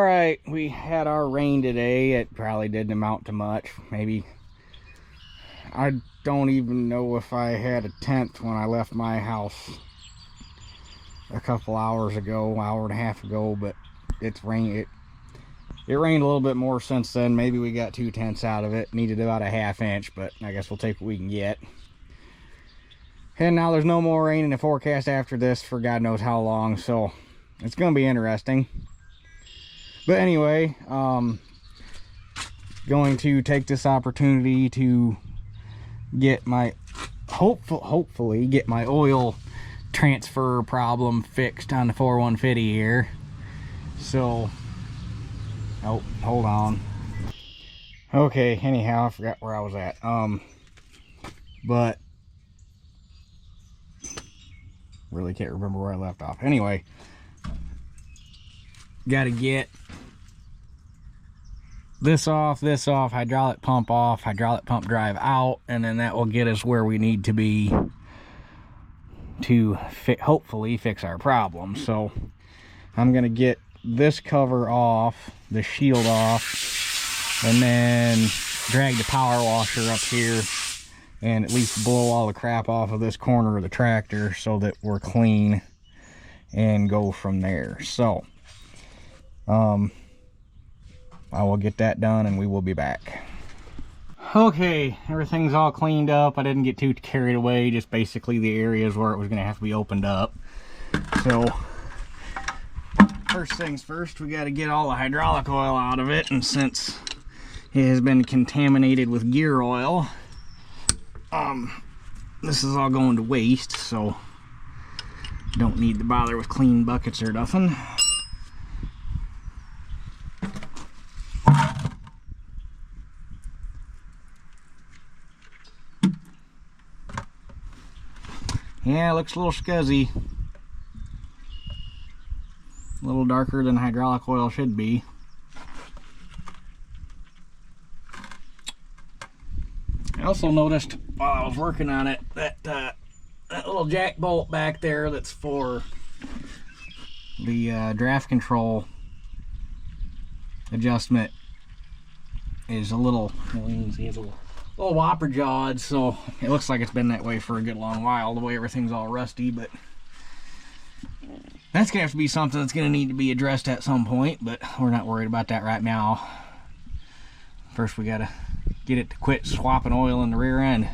Alright, we had our rain today. It probably didn't amount to much. Maybe, I don't even know if I had a tenth when I left my house a couple hours ago, hour and a half ago, but it's rained. It rained a little bit more since then. Maybe we got 2/10 out of it. Needed about a ½ inch, but I guess we'll take what we can get. And now there's no more rain in the forecast after this for God knows how long, so it's going to be interesting. But anyway, going to take this opportunity to get my, hopefully get my oil transfer problem fixed on the 4150 here. So, oh, hold on. Okay, anyhow, I forgot where I was at. But really can't remember where I left off. Anyway, got to get this off, hydraulic pump off, hydraulic pump drive out, and then that will get us where we need to be to hopefully fix our problem. So I'm gonna get this cover off, the shield off, and then drag the power washer up here and at least blow all the crap off of this corner of the tractor so that we're clean, and go from there. So I will get that done and we will be back. Okay, everything's all cleaned up. I didn't get too carried away, just basically the areas where it was going to have to be opened up. So first things first, we got to get all the hydraulic oil out of it, and since it has been contaminated with gear oil, this is all going to waste, so don't need to bother with clean buckets or nothing. Yeah, it looks a little scuzzy. A little darker than hydraulic oil should be. I also noticed while I was working on it that that little jack bolt back there that's for the draft control adjustment is a little, you can see it's a little whopper jawed, so it looks like it's been that way for a good long while, the way everything's all rusty. But that's gonna have to be something that's gonna need to be addressed at some point, but we're not worried about that right now. First we gotta get it to quit swapping oil in the rear end.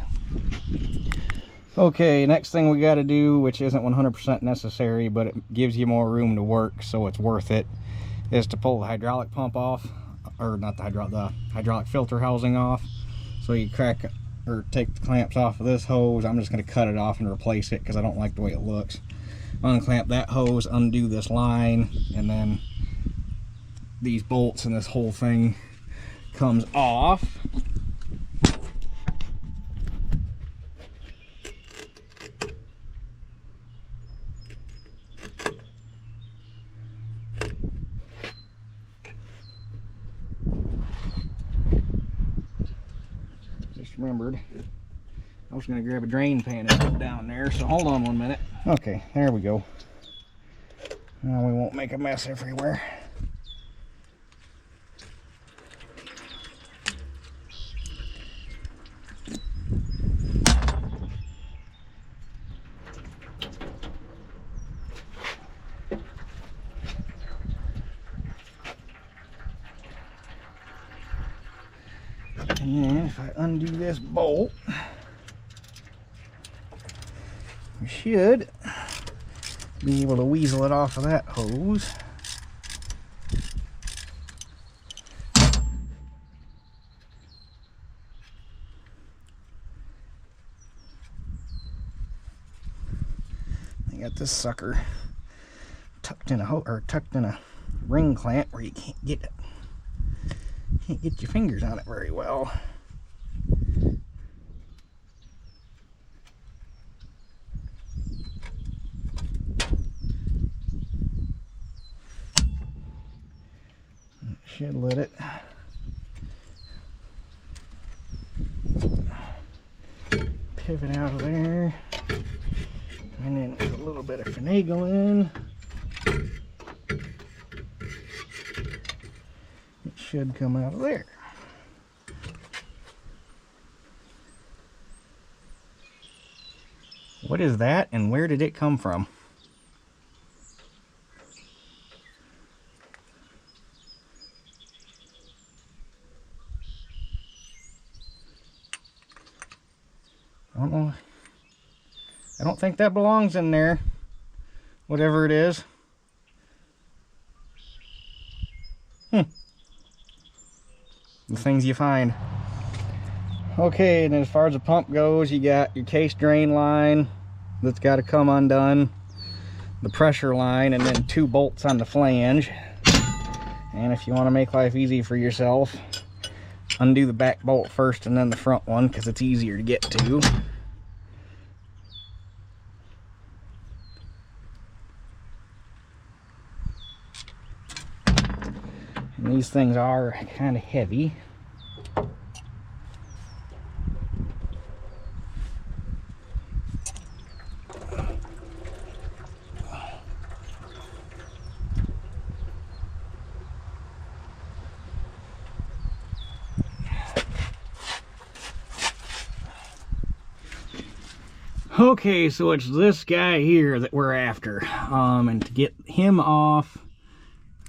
Okay, next thing we gotta do, which isn't 100% necessary, but it gives you more room to work, so it's worth it, is to pull the hydraulic pump off, or not the hydraulic filter housing off. So you crack or take the clamps off of this hose. I'm just going to cut it off and replace it because I don't like the way it looks. Unclamp that hose, undo this line, and then these bolts and this whole thing comes off. Remembered I was going to grab a drain pan and put down there, so hold on 1 minute. Okay, there we go. Now we won't make a mess everywhere. And then if I undo this bolt, we should be able to weasel it off of that hose. I got this sucker tucked in a ring clamp where you can't get it. Can't get your fingers on it very well. Should let it pivot out of there, and then with a little bit of finagling, should come out of there. What is that, and where did it come from? I don't know. I don't think that belongs in there. Whatever it is. The things you find. Okay, and as far as the pump goes, you got your case drain line that's got to come undone, the pressure line, and then 2 bolts on the flange. And if you want to make life easy for yourself, undo the back bolt first and then the front one, because it's easier to get to. And these things are kind of heavy. Okay, so it's this guy here that we're after. And to get him off,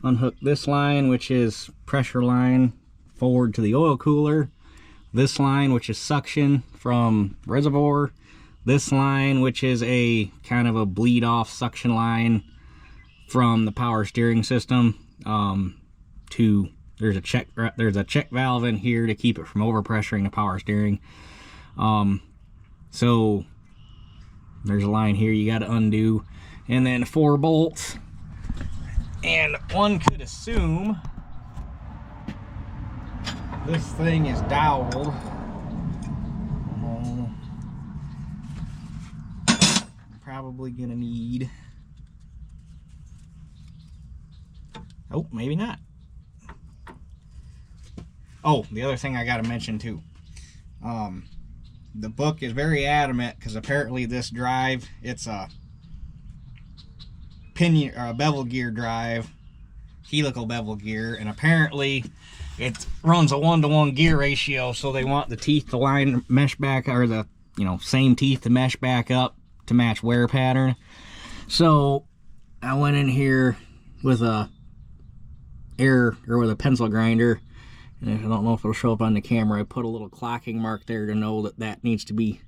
unhook this line, which is pressure line forward to the oil cooler. This line, which is suction from reservoir. This line, which is a kind of a bleed off suction line from the power steering system. There's a check valve in here to keep it from overpressuring the power steering. So there's a line here you got to undo, and then 4 bolts. And one could assume this thing is doweled. Probably gonna need, oh, maybe not. Oh, the other thing I gotta mention too. The book is very adamant, because apparently this drive, it's a pinion or a bevel gear drive, helical bevel gear, and apparently it runs a 1-to-1 gear ratio, so they want the teeth to mesh back, or the same teeth to mesh back up to match wear pattern. So I went in here with a pencil grinder, and I don't know if it'll show up on the camera, I put a little clocking mark there to know that that needs to be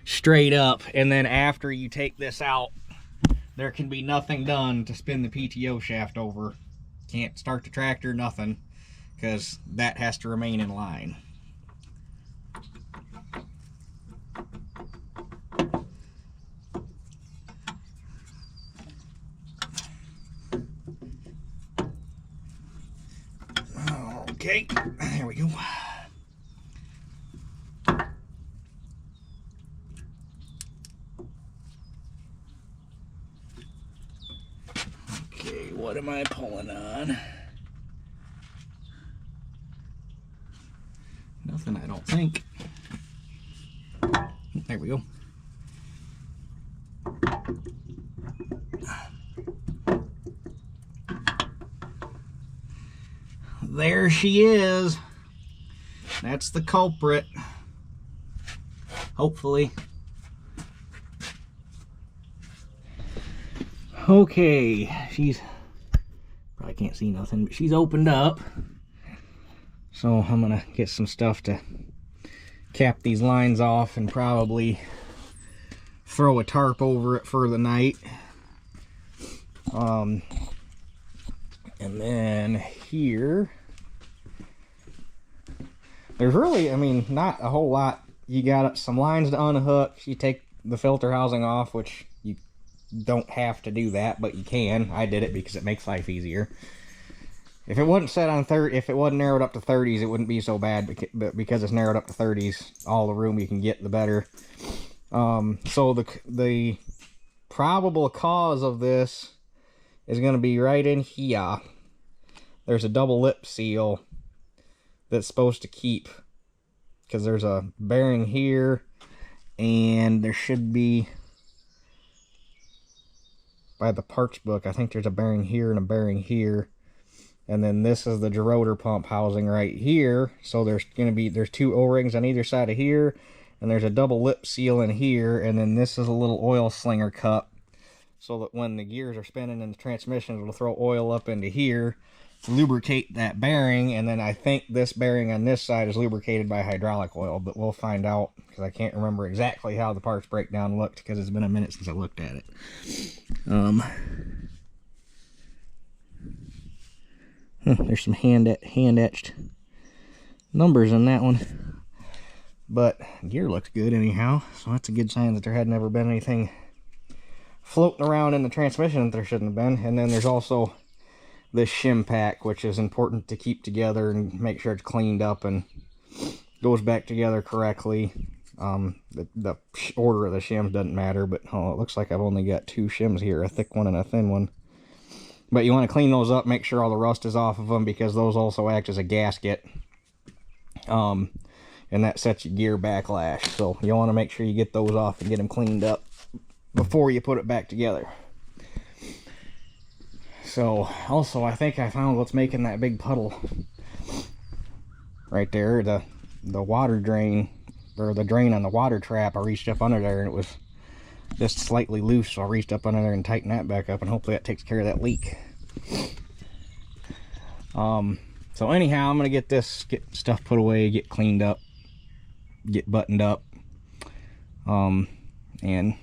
straight up. And then after you take this out, there can be nothing done to spin the PTO shaft over. Can't start the tractor, nothing, because that has to remain in line. Okay, there we go. Okay, what am I pulling on? Nothing, I don't think. There we go. There she is. That's the culprit. Hopefully. Okay, she's probably can't see nothing, but she's opened up. So I'm gonna get some stuff to cap these lines off and probably throw a tarp over it for the night. And then here, there's really, I mean, not a whole lot. You got some lines to unhook. You take the filter housing off, which you don't have to do that, but you can. I did it because it makes life easier. If it wasn't set on if it wasn't narrowed up to 30s, it wouldn't be so bad. But because it's narrowed up to 30s, all the room you can get, the better. So the probable cause of this is going to be right in here. There's a double lip seal that's supposed to keep, because there's a bearing here, and there should be, by the parts book, I think there's a bearing here and a bearing here. And then this is the gerotor pump housing right here. So there's two O-rings on either side of here, and there's a double lip seal in here, and then this is a little oil slinger cup, so that when the gears are spinning in the transmission, it'll throw oil up into here, lubricate that bearing, and then I think this bearing on this side is lubricated by hydraulic oil, but we'll find out, because I can't remember exactly how the parts breakdown looked, because it's been a minute since I looked at it. There's some hand-etched numbers in that one. But gear looks good anyhow, so that's a good sign that there had never been anything floating around in the transmission that there shouldn't have been. And then there's also this shim pack, which is important to keep together and make sure it's cleaned up and goes back together correctly. The order of the shims doesn't matter, but it looks like I've only got 2 shims here, a thick one and a thin one. But you want to clean those up, make sure all the rust is off of them, because those also act as a gasket. And that sets your gear backlash. So you want to make sure you get those off and get them cleaned up before you put it back together. So also, I think I found what's making that big puddle right there. The water drain, or the drain on the water trap, I reached up under there and it was just slightly loose, so I reached up under there and tightened that back up, and hopefully that takes care of that leak. So anyhow, I'm gonna get stuff put away, get cleaned up, get buttoned up, and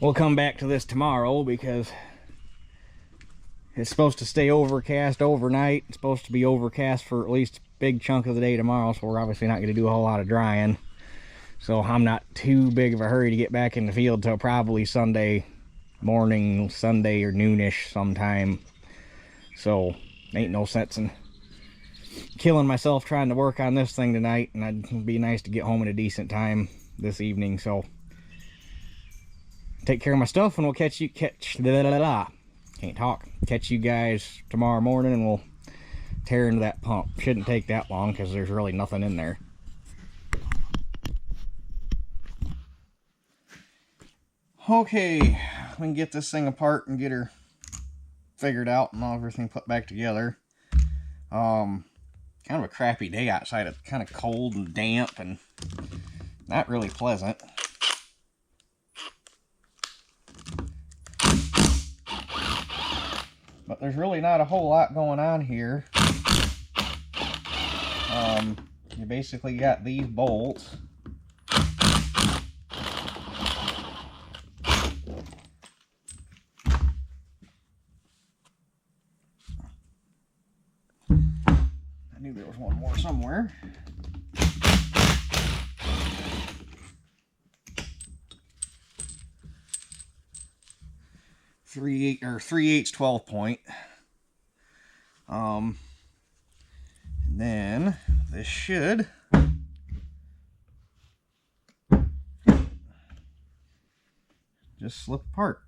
we'll come back to this tomorrow, because it's supposed to stay overcast overnight. It's supposed to be overcast for at least a big chunk of the day tomorrow, so we're obviously not going to do a whole lot of drying. So I'm not too big of a hurry to get back in the field till probably Sunday morning, Sunday or noonish sometime. So ain't no sense in killing myself trying to work on this thing tonight, and it'd be nice to get home at a decent time this evening. So take care of my stuff, and we'll catch you guys tomorrow morning, and we'll tear into that pump. Shouldn't take that long because there's really nothing in there. Okay, we can get this thing apart and get her figured out and everything put back together. Kind of a crappy day outside. It's kind of cold and damp and not really pleasant. But there's really not a whole lot going on here. You basically got these bolts. I knew there was one more somewhere. Three eighths 12 point. And then this should just slip apart.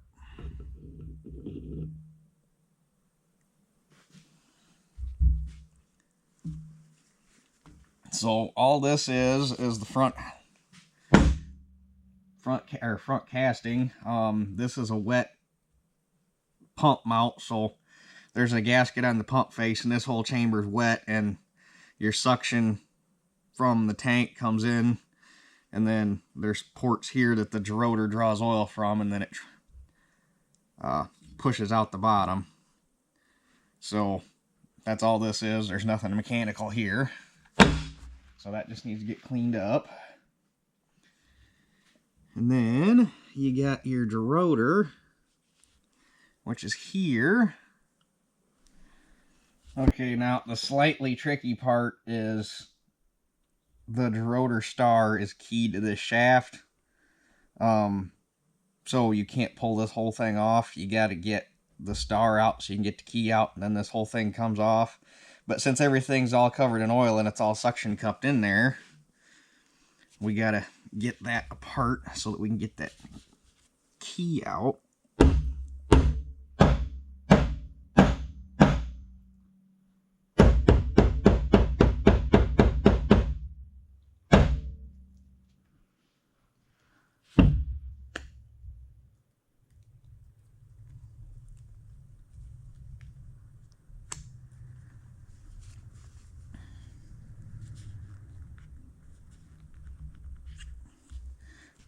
So all this is the front casting. This is a wet pump mount, so there's a gasket on the pump face, and this whole chamber is wet, and your suction from the tank comes in, and then there's ports here that the gerotor draws oil from, and then it pushes out the bottom. So that's all this is. There's nothing mechanical here. So that just needs to get cleaned up. And then you got your gerotor, which is here. Okay, now the slightly tricky part is the gerotor star is keyed to this shaft. So you can't pull this whole thing off. You got to get the star out so you can get the key out, and then this whole thing comes off. But since everything's all covered in oil and it's all suction cupped in there, we got to get that apart so that we can get that key out.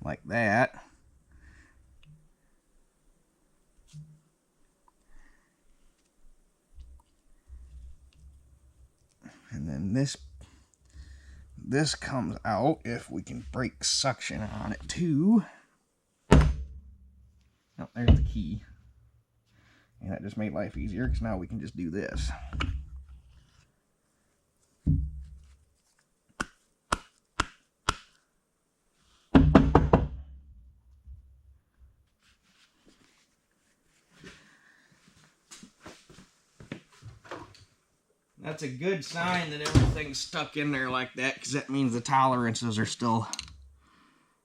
like that. And then this comes out if we can break suction on it too. Oh, there's the key. And that just made life easier because now we can just do this. That's a good sign that everything's stuck in there like that, because that means the tolerances are still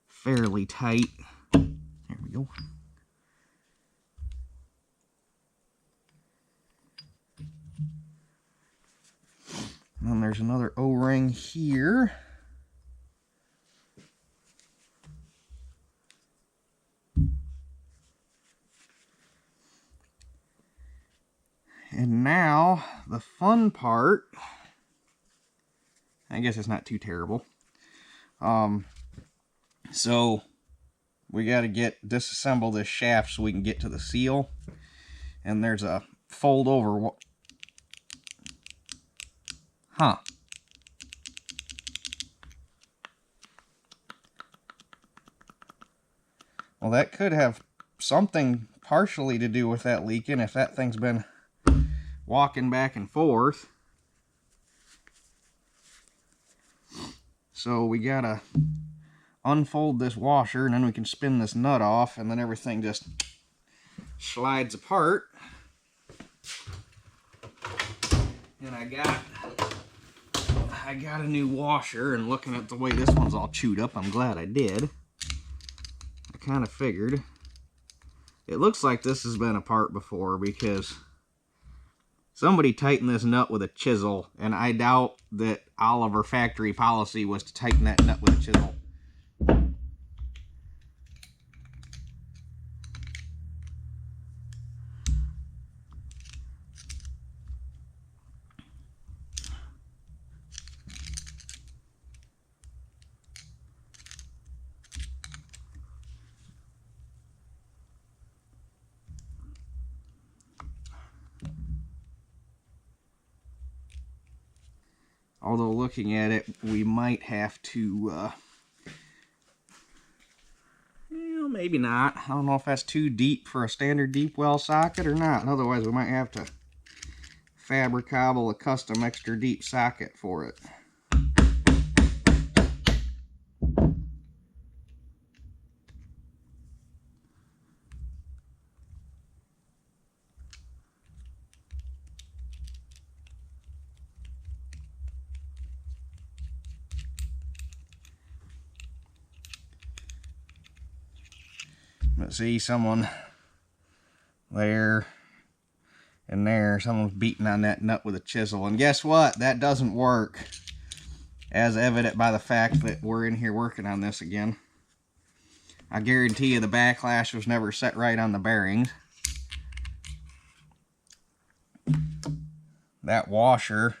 fairly tight. There we go. And then there's another O-ring here. And now, the fun part, I guess it's not too terrible. So, we got to disassemble this shaft so we can get to the seal. And there's a fold over. Huh. Well, that could have something partially to do with that leaking if that thing's been walking back and forth. So we gotta unfold this washer, and then we can spin this nut off, and then everything just slides apart. And I got a new washer, and looking at the way this one's all chewed up, I'm glad I did. I kind of figured. It looks like this has been apart before, because somebody tightened this nut with a chisel, and I doubt that Oliver factory policy was to tighten that nut with a chisel. Although looking at it, we might have to, well, maybe not. I don't know if that's too deep for a standard deep well socket or not. Otherwise, we might have to fabricable a custom extra deep socket for it. But see, someone there and there, someone's beating on that nut with a chisel. And guess what? That doesn't work. As evident by the fact that we're in here working on this again. I guarantee you the backlash was never set right on the bearings. That washer,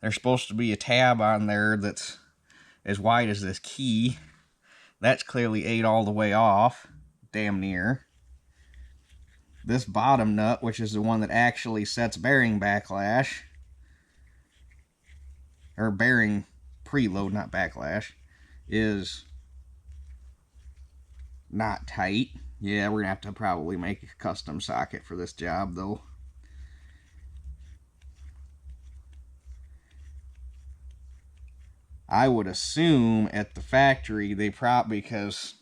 there's supposed to be a tab on there that's as wide as this key. That's clearly ate all the way off. Damn near. This bottom nut, which is the one that actually sets bearing backlash, or bearing preload, not backlash, is not tight. Yeah, we're gonna have to probably make a custom socket for this job though. I would assume at the factory they probably, because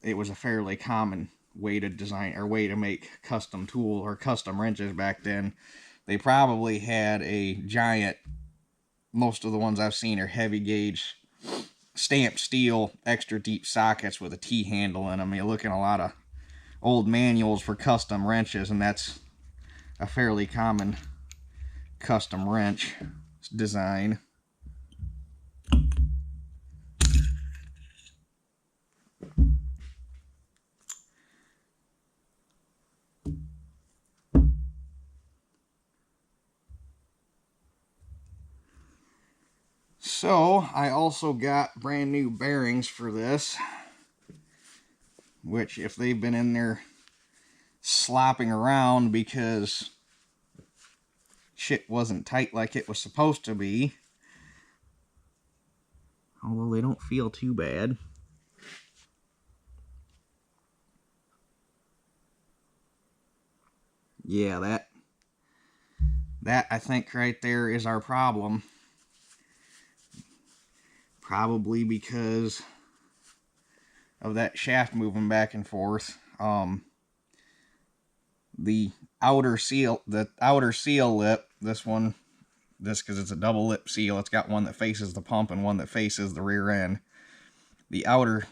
it was a fairly common way to design or way to make custom tool or custom wrenches back then, they probably had a giant, most of the ones I've seen are heavy gauge stamped steel extra deep sockets with a T-handle in them. You look in a lot of old manuals for custom wrenches, and that's a fairly common custom wrench design. So, I also got brand new bearings for this. which if they've been in there slopping around because shit wasn't tight like it was supposed to be, although they don't feel too bad. Yeah, that I think right there is our problem. Probably because of that shaft moving back and forth. The outer seal lip, this because it's a double lip seal, it's got one that faces the pump and one that faces the rear end. The outer,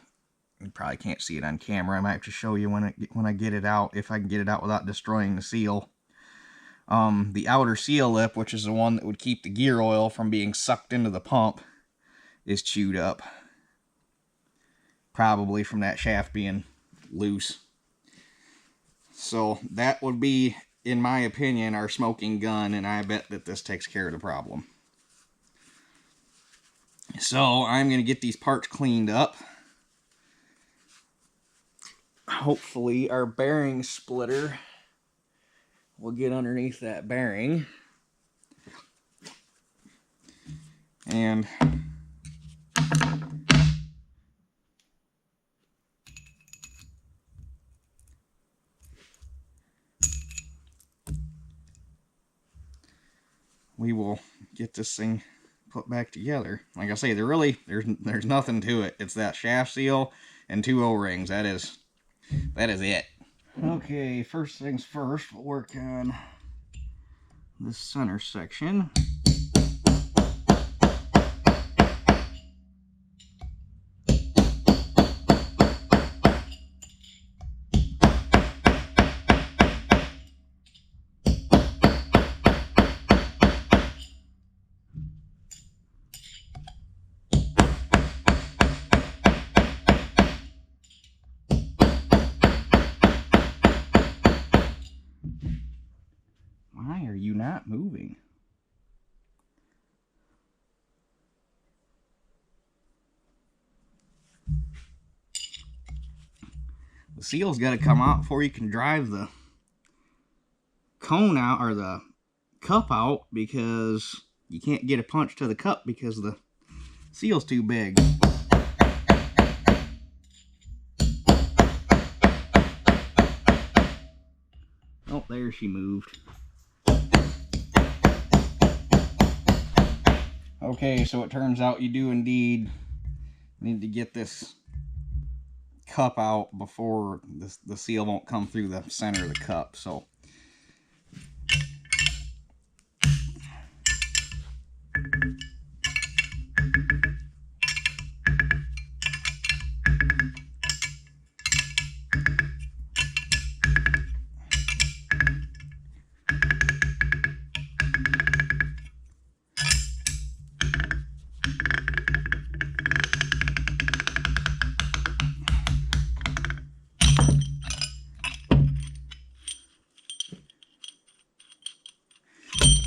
you probably can't see it on camera. I might have to show you when I get it out, if I can get it out without destroying the seal. The outer seal lip, which is the one that would keep the gear oil from being sucked into the pump, is chewed up. Probably from that shaft being loose. So that would be, in my opinion, our smoking gun, and I bet that this takes care of the problem. So I'm going to get these parts cleaned up. Hopefully our bearing splitter will get underneath that bearing. And we will get this thing put back together. Like I say, there's nothing to it. It's that shaft seal and 2 O-rings. That is it. Okay, first things first, we'll work on this center section. Why are you not moving? The seal's got to come out before you can drive the cone out, or the cup out, because you can't get a punch to the cup because the seal's too big. Oh, there she moved. Okay, so it turns out you do indeed need to get this cup out before the seal won't come through the center of the cup. So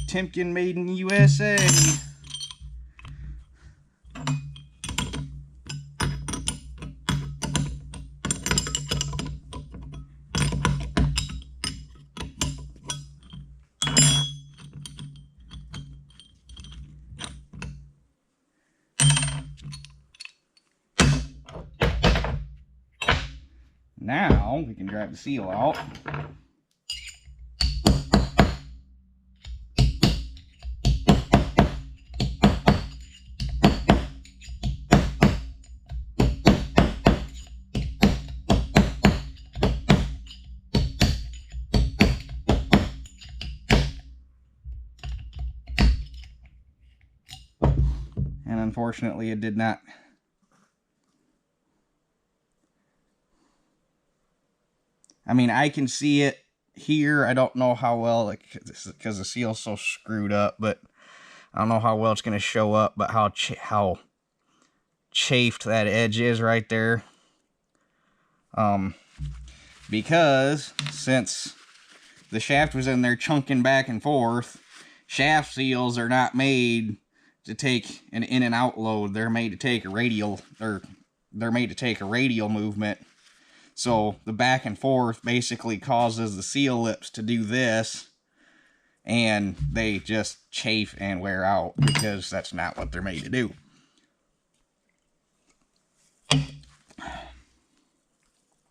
Timken made in USA. Now we can drive the seal out. And unfortunately it did not. I mean, I can see it here. I don't know how well, because the seal's so screwed up, but I don't know how well it's going to show up, but how chafed that edge is right there. Because since the shaft was in there chunking back and forth, shaft seals are not made to take an in and out load. They're made to take a radial, or they're made to take a radial movement. So the back and forth basically causes the seal lips to do this, and they just chafe and wear out because that's not what they're made to do.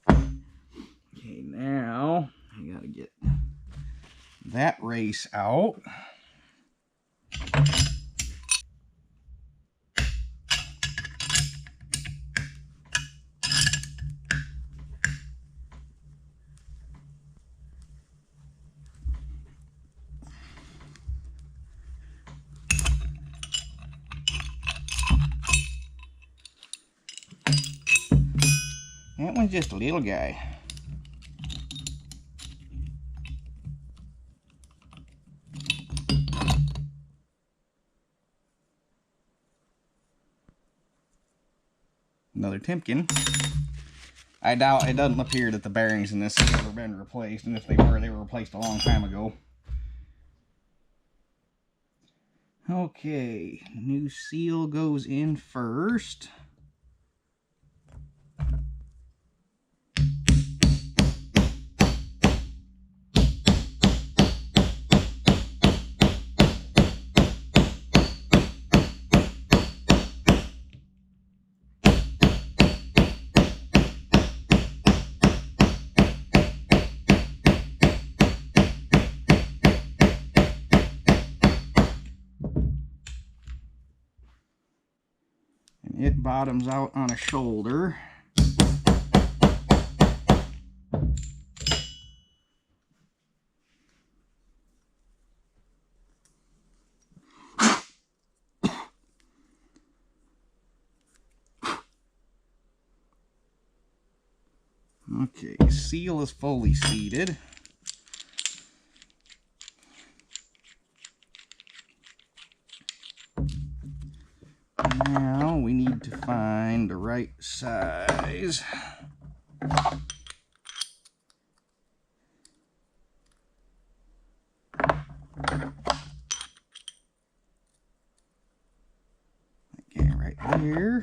Okay, now I gotta get that race out. That one's just a little guy. Another Timken. I doubt, it doesn't appear that the bearings in this have ever been replaced, and if they were replaced a long time ago. Okay, new seal goes in first. It bottoms out on a shoulder. Okay, seal is fully seated. Now we need to find the right size. Okay, right there.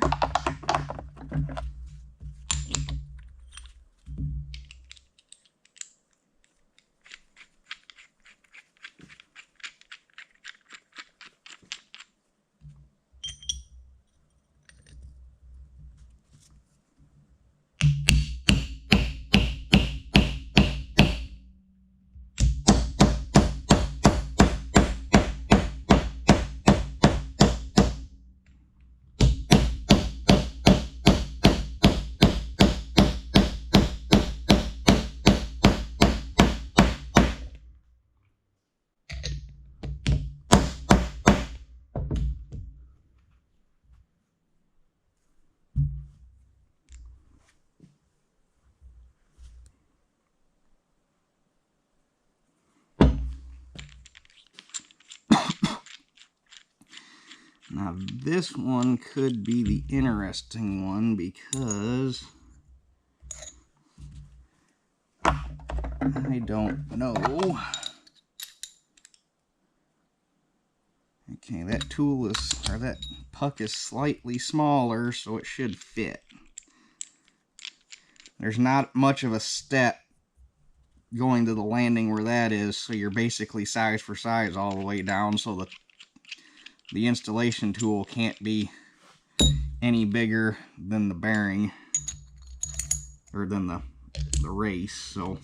Now this one could be the interesting one because I don't know. Okay, that tool is, or that puck is slightly smaller, so it should fit. There's not much of a step going to the landing where that is, so you're basically size for size all the way down, so the installation tool can't be any bigger than the bearing, or than the race, so.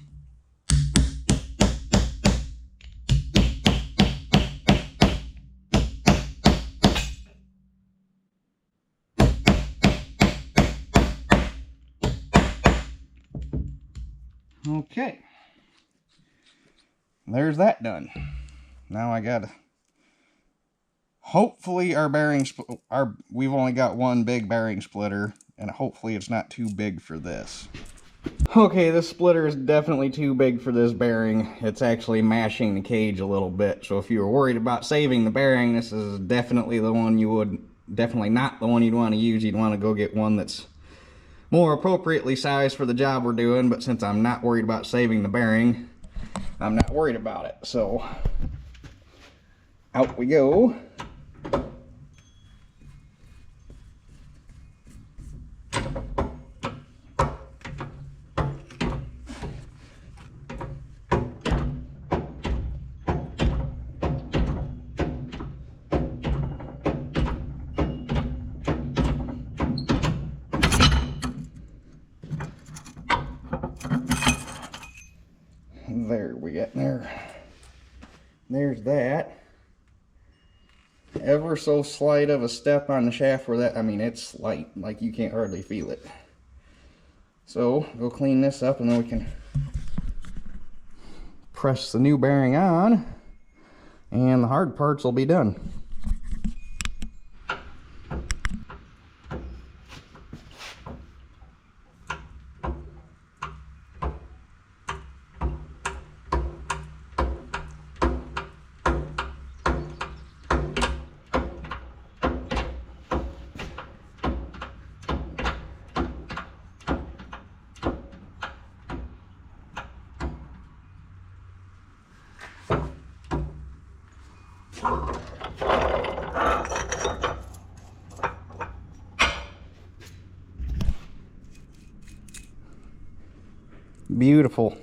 Okay, there's that done. Now I gotta, hopefully our bearings, we've only got one big bearing splitter, and hopefully it's not too big for this. Okay, this splitter is definitely too big for this bearing. It's actually mashing the cage a little bit, so if you were worried about saving the bearing, this is definitely the one you would, definitely not the one you'd want to use. You'd want to go get one that's more appropriately sized for the job we're doing, but since I'm not worried about saving the bearing, I'm not worried about it. So out we go. There we got there. There's that. Ever so slight of a step on the shaft where that, I mean, it's slight, like you can't hardly feel it. So go clean this up and then we can press the new bearing on and the hard parts will be done. Beautiful.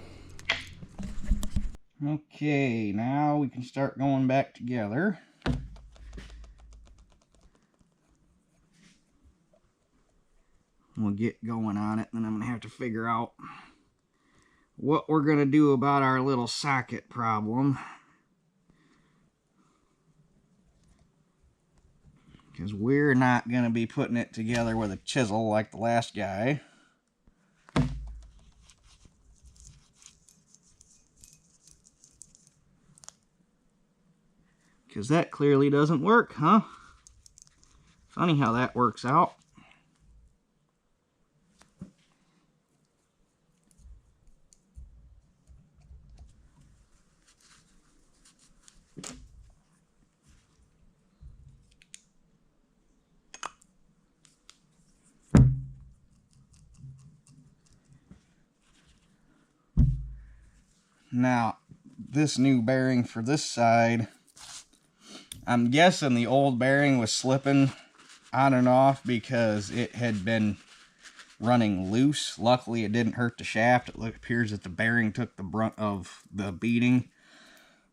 Okay, now we can start going back together. We'll get going on it, and then I'm going to have to figure out what we're going to do about our little socket problem. Because we're not going to be putting it together with a chisel like the last guy. Because that clearly doesn't work, huh? Funny how that works out. Now, this new bearing for this side, I'm guessing the old bearing was slipping on and off because it had been running loose. Luckily, it didn't hurt the shaft. It appears that the bearing took the brunt of the beating.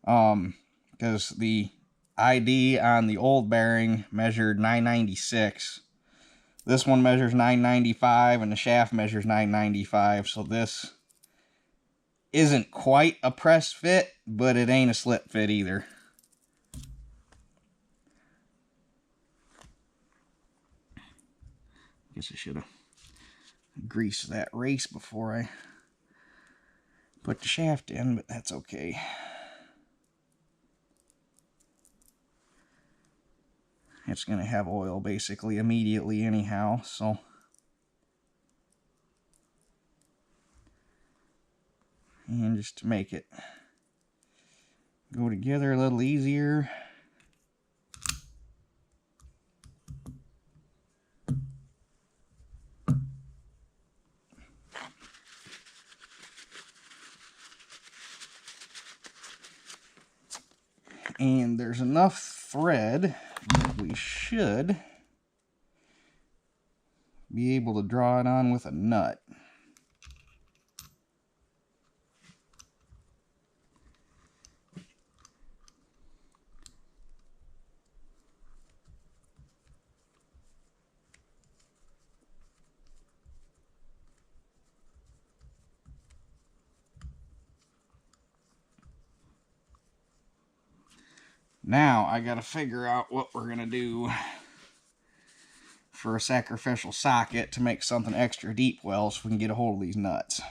Because the ID on the old bearing measured 996. This one measures 995 and the shaft measures 995. So this isn't quite a press fit, but it ain't a slip fit either. Guess I should have greased that race before I put the shaft in, but that's okay. It's going to have oil basically immediately anyhow, so and just to make it go together a little easier, and there's enough thread that we should be able to draw it on with a nut. Now I gotta figure out what we're gonna do for a sacrificial socket to make something extra deep well so we can get a hold of these nuts.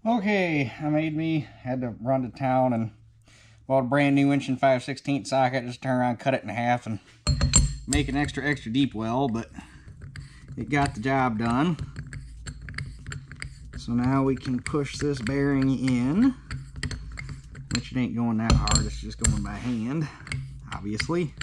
Okay, had to run to town and bought a brand new 1 5/16 socket. Just turn around, cut it in half, and make an extra deep well, but it got the job done. So now we can push this bearing in, which it ain't going that hard, it's just going by hand, obviously.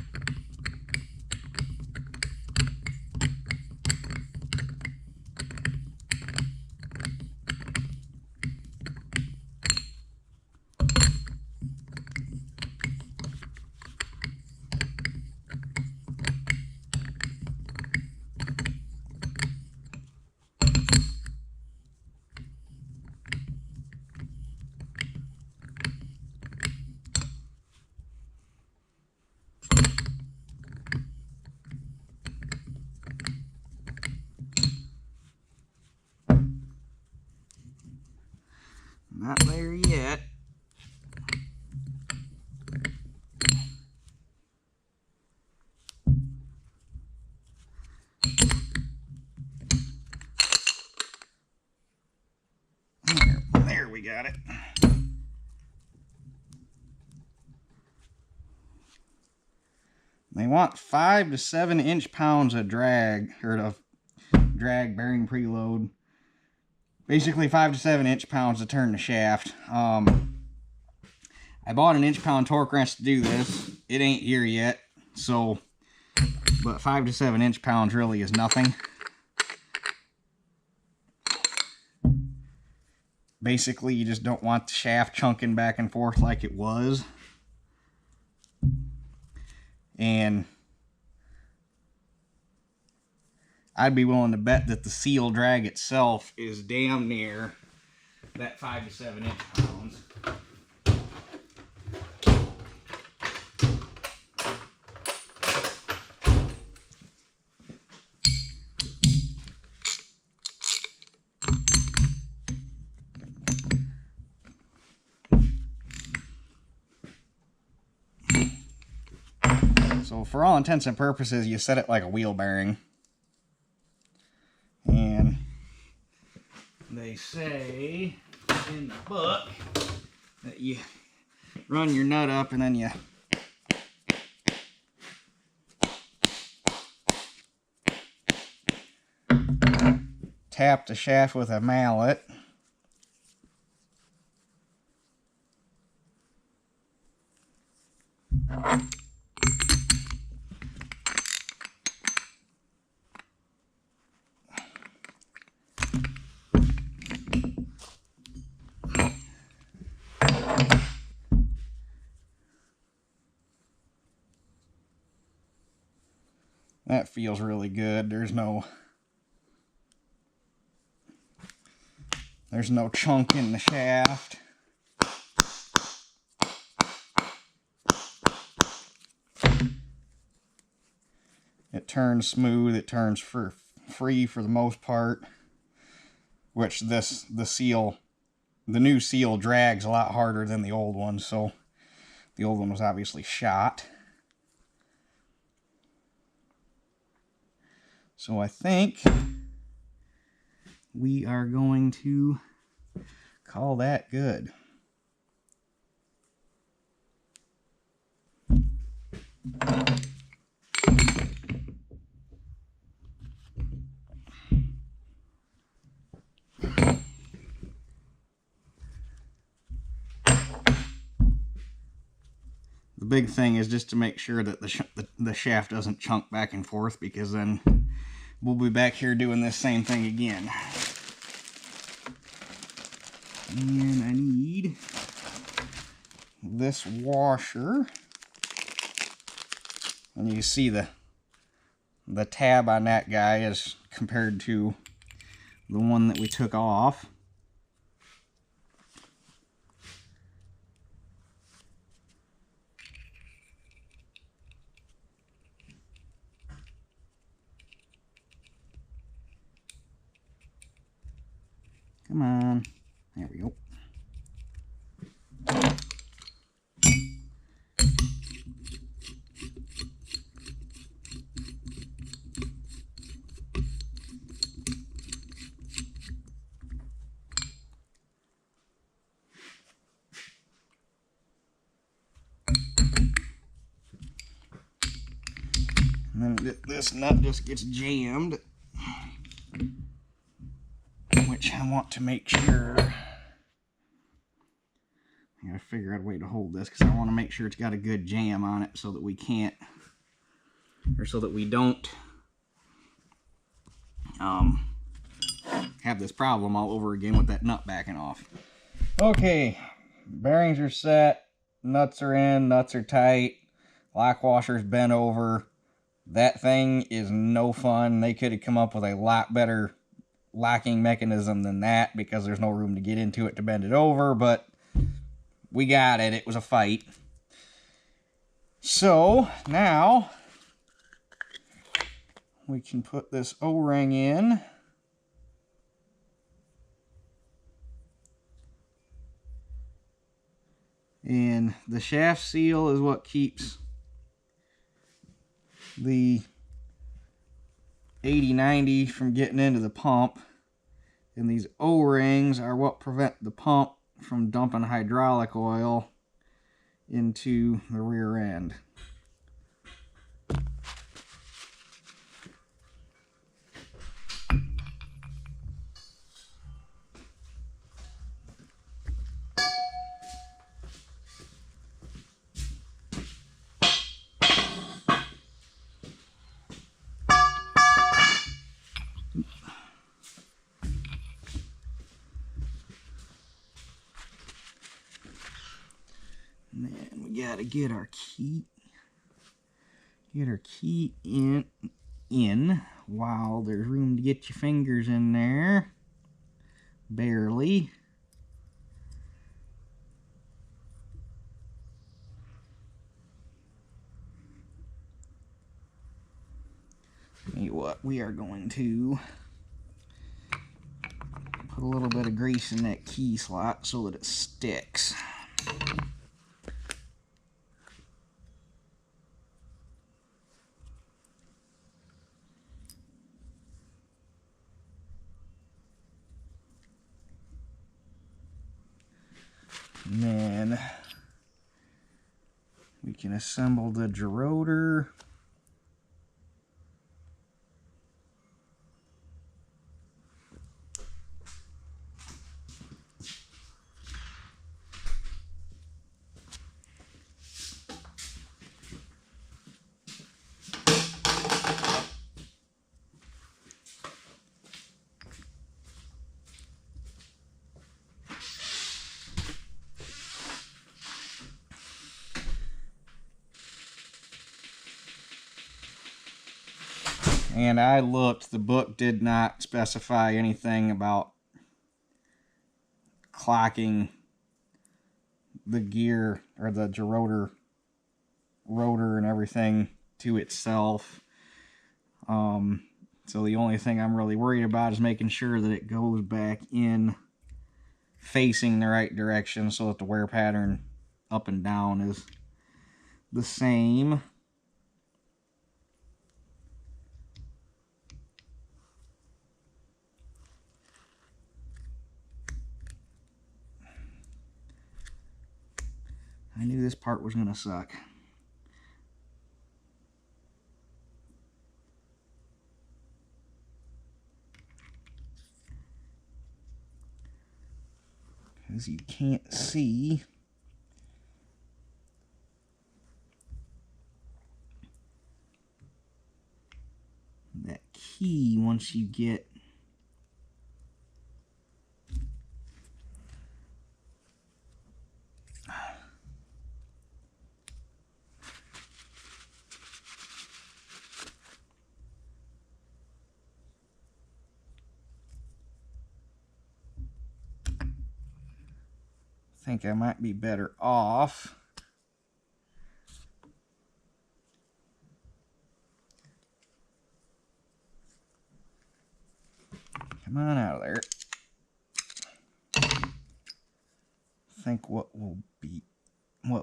Not there yet. There we got it. They want 5 to 7 inch-pounds of drag, or of drag bearing preload. Basically 5 to 7 inch-pounds to turn the shaft. I bought an inch-pound torque wrench to do this. It ain't here yet, so, but 5 to 7 inch-pounds really is nothing. Basically, you just don't want the shaft chunking back and forth like it was. And I'd be willing to bet that the seal drag itself is damn near that 5 to 7 inch-pounds. So for all intents and purposes, you set it like a wheel bearing. And they say in the book that you run your nut up and then you tap the shaft with a mallet. That feels really good. There's no chunk in the shaft. It turns smooth. It turns free for the most part. Which the new seal drags a lot harder than the old one. So the old one was obviously shot. So I think we are going to call that good. The big thing is just to make sure that the shaft doesn't chunk back and forth, because then we'll be back here doing this same thing again. And I need this washer. And you see the tab on that guy is compared to the one that we took off. Come on. There we go. And then this nut just gets jammed, which I want to make sure. I gotta figure out a way to hold this, because I want to make sure it's got a good jam on it so that we can't, or so that we don't have this problem all over again with that nut backing off. Okay, bearings are set, nuts are in, nuts are tight, lock washer's bent over. That thing is no fun. They could have come up with a lot better locking mechanism than that, because there's no room to get into it to bend it over, but we got it. It was a fight. So now we can put this O-ring in. And the shaft seal is what keeps the 80-90 from getting into the pump. And these O-rings are what prevent the pump from dumping hydraulic oil into the rear end. And then we gotta get our key in while there's room to get your fingers in there. Barely. Tell you what, we are going to put a little bit of grease in that key slot so that it sticks. And then we can assemble the gerotor. And I looked, the book did not specify anything about clocking the gear or the gerotor rotor and everything to itself. So the only thing I'm really worried about is making sure that it goes back in facing the right direction so that the wear pattern up and down is the same. I knew this part was going to suck. Because you can't see that key once you get I think I might be better off come on out of there. I think what will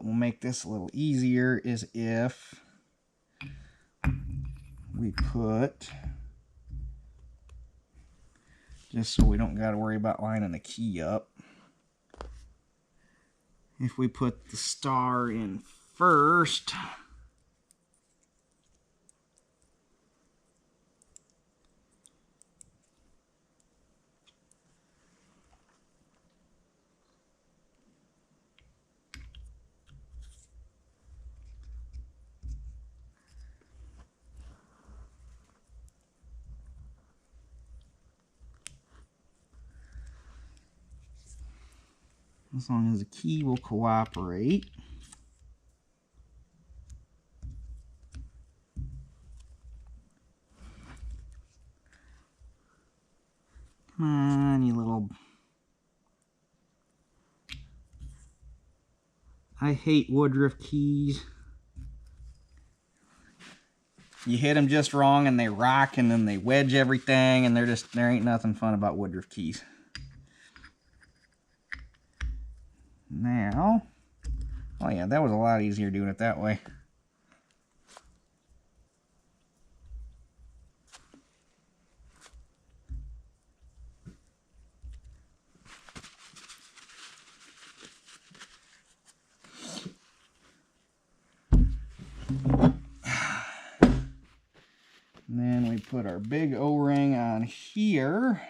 make this a little easier is if we put, just so we don't got to worry about lining the key up, if we put the star in first, as long as the key will cooperate. Come on, you little... I hate woodruff keys. You hit them just wrong and they rock and then they wedge everything, and there ain't nothing fun about woodruff keys. Now, Oh yeah, that was a lot easier doing it that way. And then we put our big O-ring on here.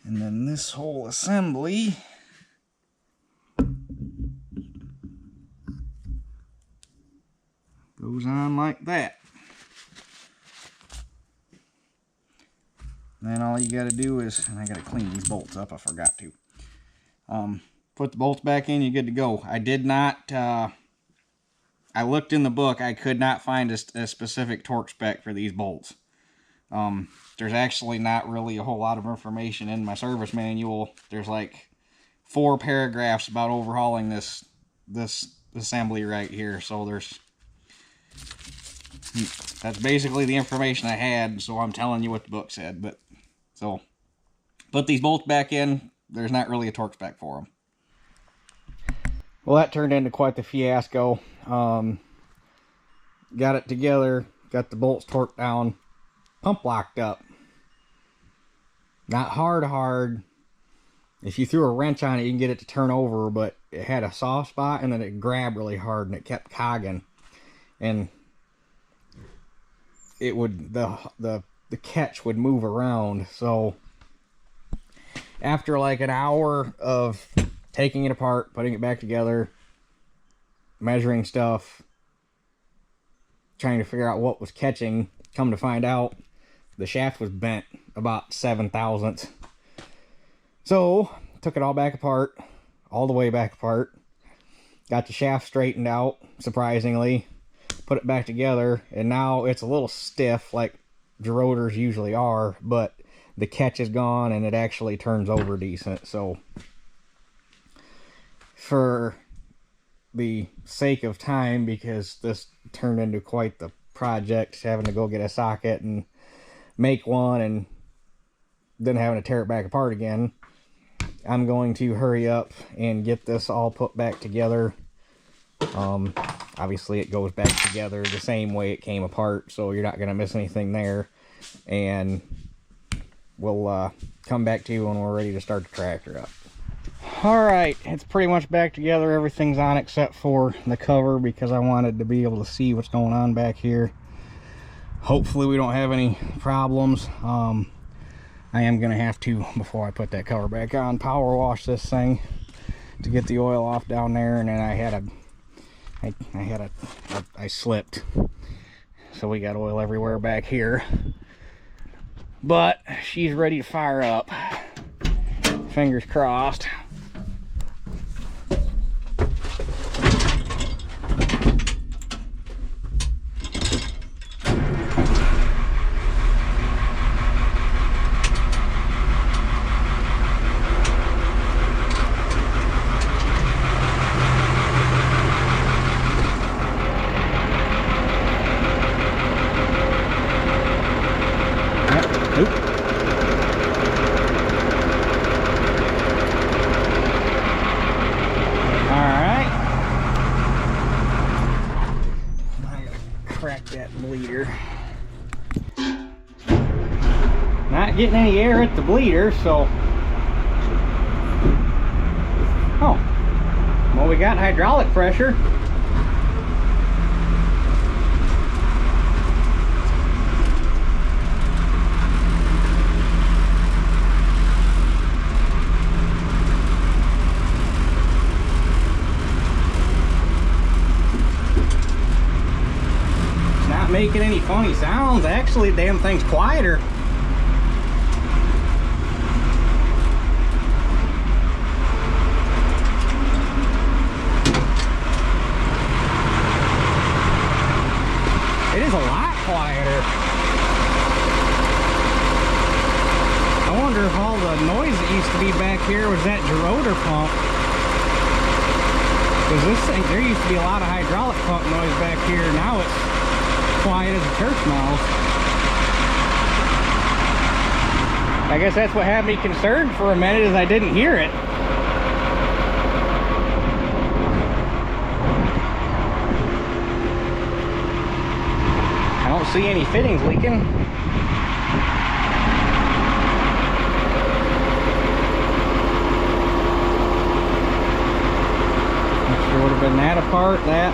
And then this whole assembly goes on like that. And then all you got to do is, and I got to clean these bolts up, I forgot to. Put the bolts back in, you're good to go. I did not, I looked in the book, I could not find a specific torque spec for these bolts. There's actually not really a whole lot of information in my service manual. There's like 4 paragraphs about overhauling this assembly right here. So that's basically the information I had. So I'm telling you what the book said. But so put these bolts back in. There's not really a torque spec for them. Well, that turned into quite the fiasco. Got it together. Got the bolts torqued down. Pump locked up. Not hard. If you threw a wrench on it, you can get it to turn over, but it had a soft spot and then it grabbed really hard and it kept cogging. And it would, the catch would move around. So after like an hour of taking it apart, putting it back together, measuring stuff, trying to figure out what was catching, come to find out the shaft was bent about 7 thousandths. So took it all back apart, all the way back apart, got the shaft straightened out, surprisingly, put it back together, and now it's a little stiff like Gerotors usually are, but the catch is gone and it actually turns over decent. So for the sake of time, because this turned into quite the project, having to go get a socket and make one and then having to tear it back apart again, I'm going to hurry up and get this all put back together. Obviously it goes back together the same way it came apart, so you're not going to miss anything there. And we'll come back to you when we're ready to start the tractor up. Alright, it's pretty much back together. Everything's on except for the cover, because I wanted to be able to see what's going on back here. Hopefully we don't have any problems. I am going to have to, before I put that cover back on, power wash this thing to get the oil off down there. And then I slipped. So we got oil everywhere back here. But she's ready to fire up. Fingers crossed. Not getting any air at the bleeder, so well, we got hydraulic pressure. It's not making any funny sounds. Actually, the damn thing's quieter. It is a lot quieter. I wonder if all the noise that used to be back here was that Gerotor pump. Because this thing, there used to be a lot of hydraulic pump noise back here. Now it's quiet as a church mouse. I guess that's what had me concerned for a minute, is I didn't hear it. I don't see any fittings leaking. Sure would have been that apart, that.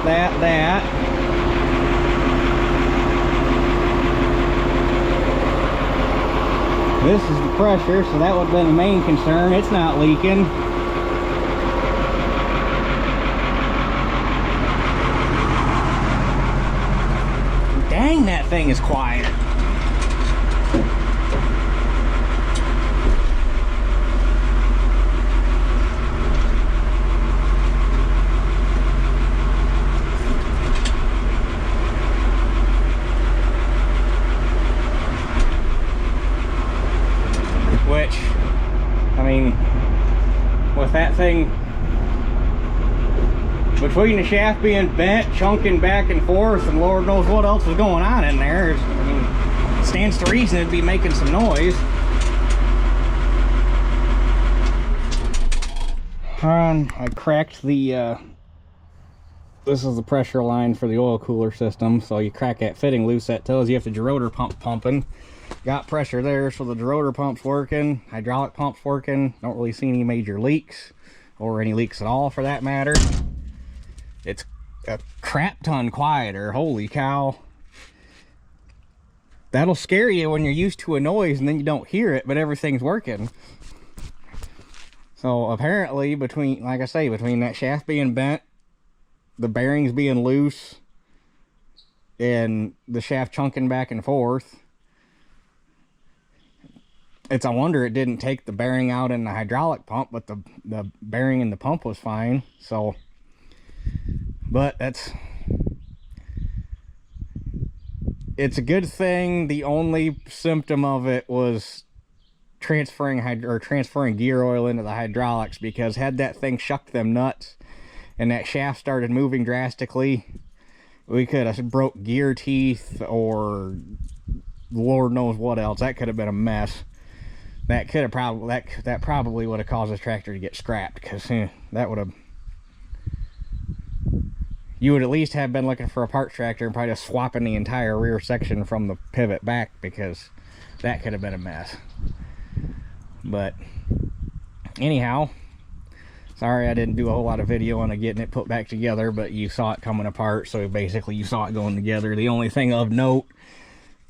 This is the pressure, so that would have been the main concern. It's not leaking. Dang, that thing is quiet. Which, I mean, with that thing, between the shaft being bent, chunking back and forth, and Lord knows what else was going on in there, I mean, it stands to reason it'd be making some noise. I cracked the, this is the pressure line for the oil cooler system, so you crack that fitting loose, that tells you if the Gerotor pump pumping. Got pressure there, so the Gerotor pump's working, hydraulic pump's working. Don't really see any major leaks, or any leaks at all for that matter. It's a crap ton quieter. Holy cow. That'll scare you when you're used to a noise and then you don't hear it, but everything's working. So apparently, between, like I say, between that shaft being bent, the bearings being loose, and the shaft chunking back and forth, it's a wonder it didn't take the bearing out in the hydraulic pump, but the bearing in the pump was fine. So, but it's a good thing. The only symptom of it was transferring gear oil into the hydraulics, because had that thing shucked them nuts and that shaft started moving drastically, we could have broke gear teeth or Lord knows what else. That could have been a mess. That could have probably would have caused this tractor to get scrapped, because that would have, you would at least have been looking for a parts tractor and probably just swapping the entire rear section from the pivot back, because that could have been a mess. But anyhow, sorry I didn't do a whole lot of video on getting it put back together, but you saw it coming apart, so basically you saw it going together. The only thing of note,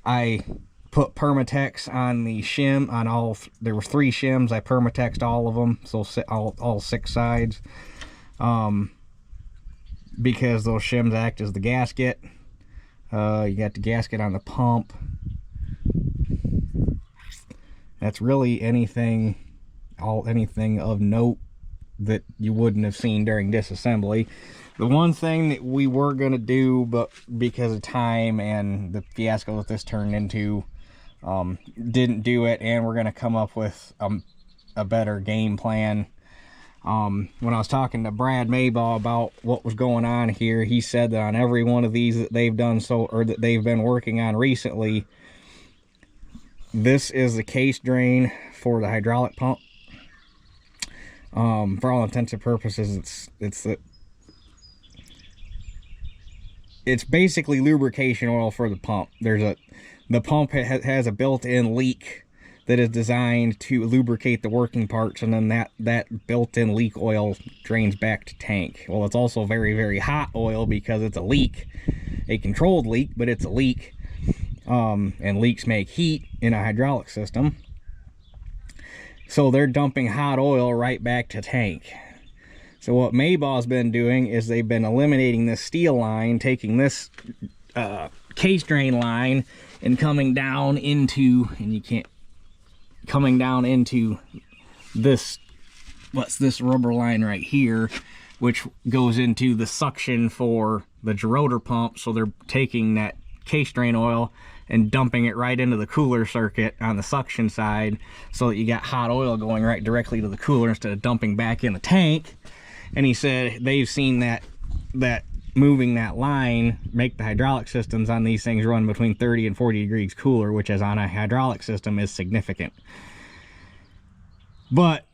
I put Permatex on the shim, on all, there were 3 shims. I Permatexed all of them, so all 6 sides, because those shims act as the gasket. You got the gasket on the pump. That's really anything of note that you wouldn't have seen during disassembly. The one thing that we were going to do, but because of time and the fiasco that this turned into, didn't do it, and we're going to come up with a better game plan. When I was talking to Brad Maybaugh about what was going on here, he said that on every one of these that they've done or that they've been working on recently, this is the case drain for the hydraulic pump. For all intents and purposes, it's basically lubrication oil for the pump. The pump has a built-in leak that is designed to lubricate the working parts, and then that built-in leak oil drains back to tank. Well, it's also very, very hot oil because it's a leak, a controlled leak, but it's a leak. And leaks make heat in a hydraulic system. So they're dumping hot oil right back to tank. So what Maybaugh's been doing is they've been eliminating this steel line, taking this case drain line and coming down into, coming down into this, what's this rubber line right here, which goes into the suction for the Gerotor pump. So they're taking that case drain oil and dumping it right into the cooler circuit on the suction side, so that you got hot oil going right directly to the cooler instead of dumping back in the tank. And he said they've seen that moving that line make the hydraulic systems on these things run between 30 and 40 degrees cooler, which is on a hydraulic system is significant. But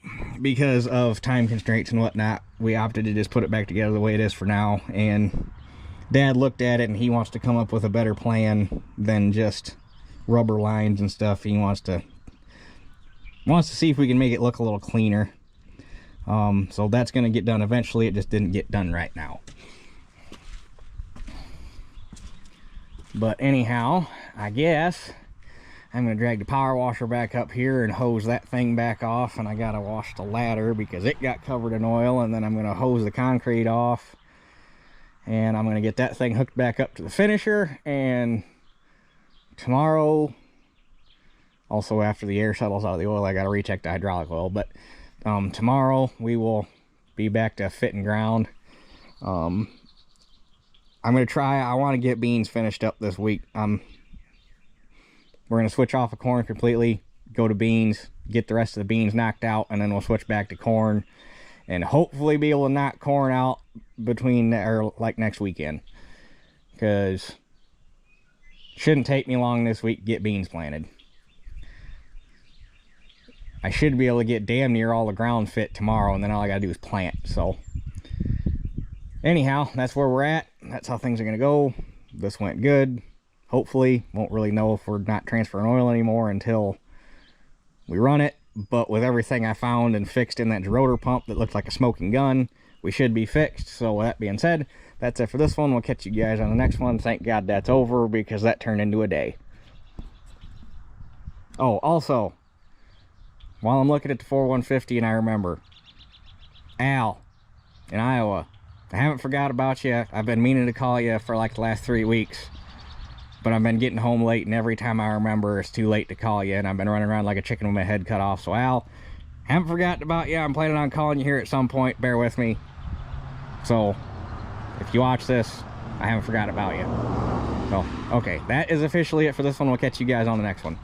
because of time constraints and whatnot, we opted to just put it back together the way it is for now. And Dad looked at it and he wants to come up with a better plan than just rubber lines and stuff. He wants to see if we can make it look a little cleaner. So that's going to get done eventually. It just didn't get done right now. But anyhow, I guess I'm going to drag the power washer back up here and hose that thing back off. And I got to wash the ladder because it got covered in oil. And then I'm going to hose the concrete off. And I'm going to get that thing hooked back up to the finisher. And tomorrow, also after the air settles out of the oil, I got to recheck the hydraulic oil. But tomorrow we will be back to fit and ground. I'm going to try, I want to get beans finished up this week. We're going to switch off of corn completely, go to beans, get the rest of the beans knocked out, and then we'll switch back to corn. And hopefully be able to knock corn out like next weekend. Because it shouldn't take me long this week to get beans planted. I should be able to get damn near all the ground fit tomorrow, and then all I got to do is plant. So anyhow, that's where we're at. That's how things are going to go. This went good. Hopefully, won't really know if we're not transferring oil anymore until we run it. But with everything I found and fixed in that Gerotor pump that looked like a smoking gun, we should be fixed. So with that being said, that's it for this one. We'll catch you guys on the next one. Thank God that's over, because that turned into a day. Oh, also, while I'm looking at the 4150 and I remember, Al in Iowa, I haven't forgot about you. I've been meaning to call you for like the last 3 weeks. But I've been getting home late, and every time I remember, it's too late to call you, and I've been running around like a chicken with my head cut off. So, Al, haven't forgotten about you. I'm planning on calling you here at some point. Bear with me. So, if you watch this, I haven't forgotten about you. So, okay, that is officially it for this one. We'll catch you guys on the next one.